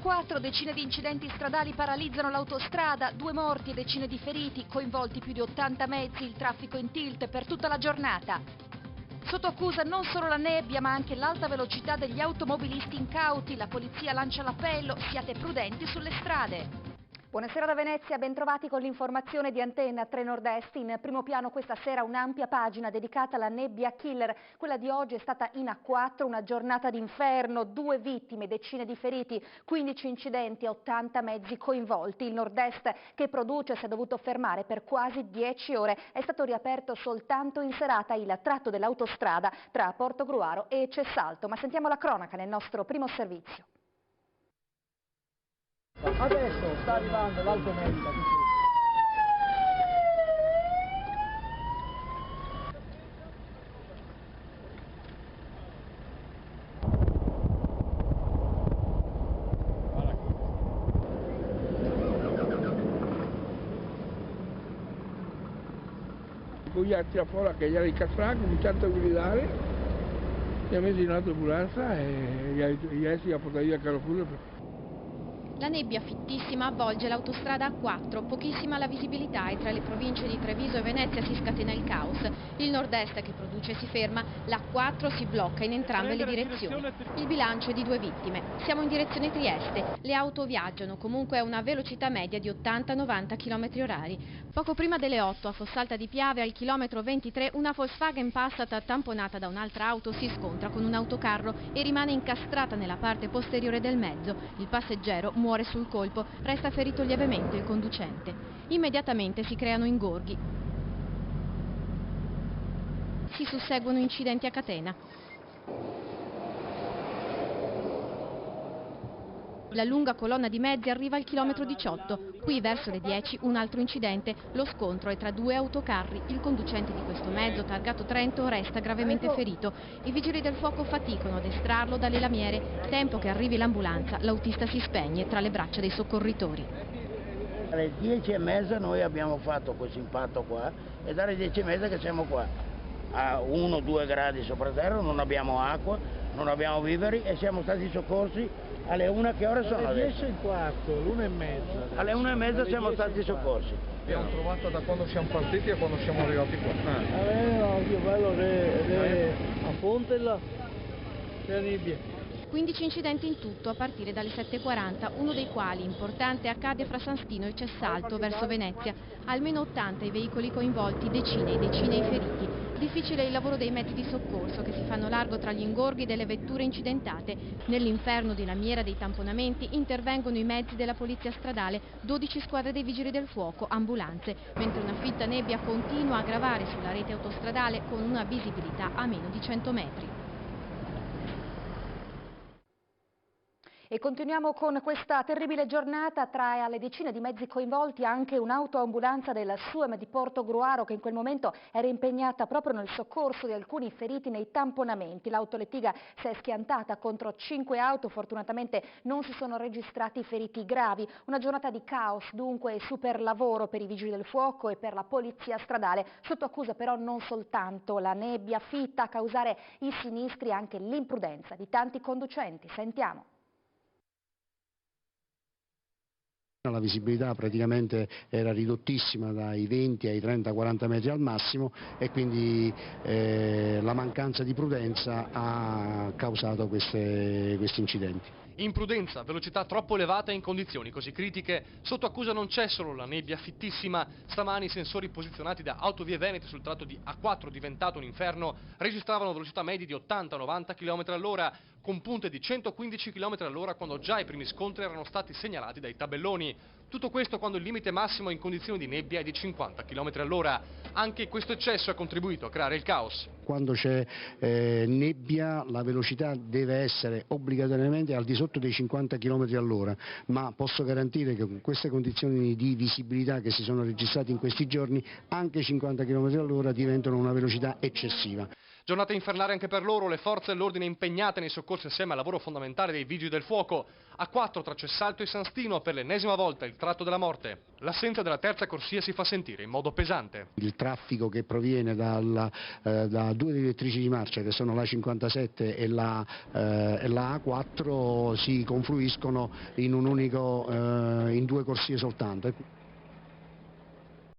A4 decine di incidenti stradali paralizzano l'autostrada, 2 morti e decine di feriti, coinvolti più di 80 mezzi, il traffico in tilt per tutta la giornata. Sotto accusa non solo la nebbia ma anche l'alta velocità degli automobilisti incauti, la polizia lancia l'appello, siate prudenti sulle strade. Buonasera da Venezia, bentrovati con l'informazione di Antenna 3 Nord-Est. In primo piano questa sera un'ampia pagina dedicata alla nebbia killer. Quella di oggi è stata in A4, una giornata d'inferno, 2 vittime, decine di feriti, 15 incidenti e 80 mezzi coinvolti. Il Nord-Est che produce si è dovuto fermare per quasi 10 ore. È stato riaperto soltanto in serata il tratto dell'autostrada tra Portogruaro e Cessalto. Ma sentiamo la cronaca nel nostro primo servizio. Adesso sta arrivando l'automedica. Cogliati a fuori che gli ha ricassato, ha cominciato a gridare, si è messo in autoambulanza e gli ha portato via Carofullo. La nebbia fittissima avvolge l'autostrada A4, pochissima la visibilità e tra le province di Treviso e Venezia si scatena il caos. Il nord-est che produce si ferma, l'A4 si blocca in entrambe le direzioni. Il bilancio è di 2 vittime. Siamo in direzione Trieste. Le auto viaggiano comunque a una velocità media di 80-90 km/h. Poco prima delle 8 a Fossalta di Piave, al chilometro 23, una Volkswagen Passat tamponata da un'altra auto si scontra con un autocarro e rimane incastrata nella parte posteriore del mezzo. Il passeggero muore sul colpo, resta ferito lievemente il conducente. Immediatamente si creano ingorghi. Si susseguono incidenti a catena. La lunga colonna di mezzi arriva al chilometro 18. Qui, verso le 10, un altro incidente. Lo scontro è tra 2 autocarri. Il conducente di questo mezzo, targato Trento, resta gravemente ferito. I vigili del fuoco faticano ad estrarlo dalle lamiere. Tempo che arrivi l'ambulanza, l'autista si spegne tra le braccia dei soccorritori. Alle 10:30 noi abbiamo fatto questo impatto qua e dalle 10:30 che siamo qua. A 1-2 gradi sopra terra, non abbiamo acqua, non abbiamo viveri e siamo stati soccorsi. Alle 1 che ore sono adesso? Alle 10:15, l'1:30. Alle 1:30 siamo stati soccorsi. Abbiamo trovato da quando siamo partiti e quando siamo arrivati qua. No, più bello a Ponte là, c'è nebbia. 15 incidenti in tutto a partire dalle 7:40, uno dei quali, importante, accade fra San Stino e Cessalto verso Venezia. Almeno 80 i veicoli coinvolti, decine e decine i feriti. Difficile il lavoro dei mezzi di soccorso che si fanno largo tra gli ingorghi delle vetture incidentate. Nell'inferno di lamiera dei tamponamenti intervengono i mezzi della polizia stradale, 12 squadre dei vigili del fuoco, ambulanze, mentre una fitta nebbia continua a gravare sulla rete autostradale con una visibilità a meno di 100 metri. E continuiamo con questa terribile giornata. Tra le decine di mezzi coinvolti anche un'autoambulanza del SUEM di Portogruaro che in quel momento era impegnata proprio nel soccorso di alcuni feriti nei tamponamenti. L'autolettiga si è schiantata contro 5 auto, fortunatamente non si sono registrati feriti gravi. Una giornata di caos dunque e super lavoro per i vigili del fuoco e per la polizia stradale. Sotto accusa però non soltanto la nebbia fitta a causare i sinistri, anche l'imprudenza di tanti conducenti. Sentiamo. La visibilità praticamente era ridottissima dai 20 ai 30-40 metri al massimo e quindi la mancanza di prudenza ha causato questi incidenti. Imprudenza, velocità troppo elevata in condizioni così critiche. Sotto accusa non c'è solo la nebbia fittissima. Stamani i sensori posizionati da Autovie Venete sul tratto di A4 diventato un inferno registravano velocità medie di 80-90 km/h con punte di 115 km/h quando già i primi scontri erano stati segnalati dai tabelloni. Tutto questo quando il limite massimo in condizioni di nebbia è di 50 km/h. Anche questo eccesso ha contribuito a creare il caos. Quando c'è nebbia la velocità deve essere obbligatoriamente al di sotto dei 50 km/h, ma posso garantire che con queste condizioni di visibilità che si sono registrate in questi giorni anche 50 km/h diventano una velocità eccessiva. Giornata infernale anche per loro, le forze dell'ordine impegnate nei soccorsi assieme al lavoro fondamentale dei vigili del fuoco. A4 tra Cessalto e San Stino per l'ennesima volta il tratto della morte. L'assenza della terza corsia si fa sentire in modo pesante. Il traffico che proviene da due direttrici di marcia, che sono la 57 e la A4, si confluiscono in due corsie soltanto.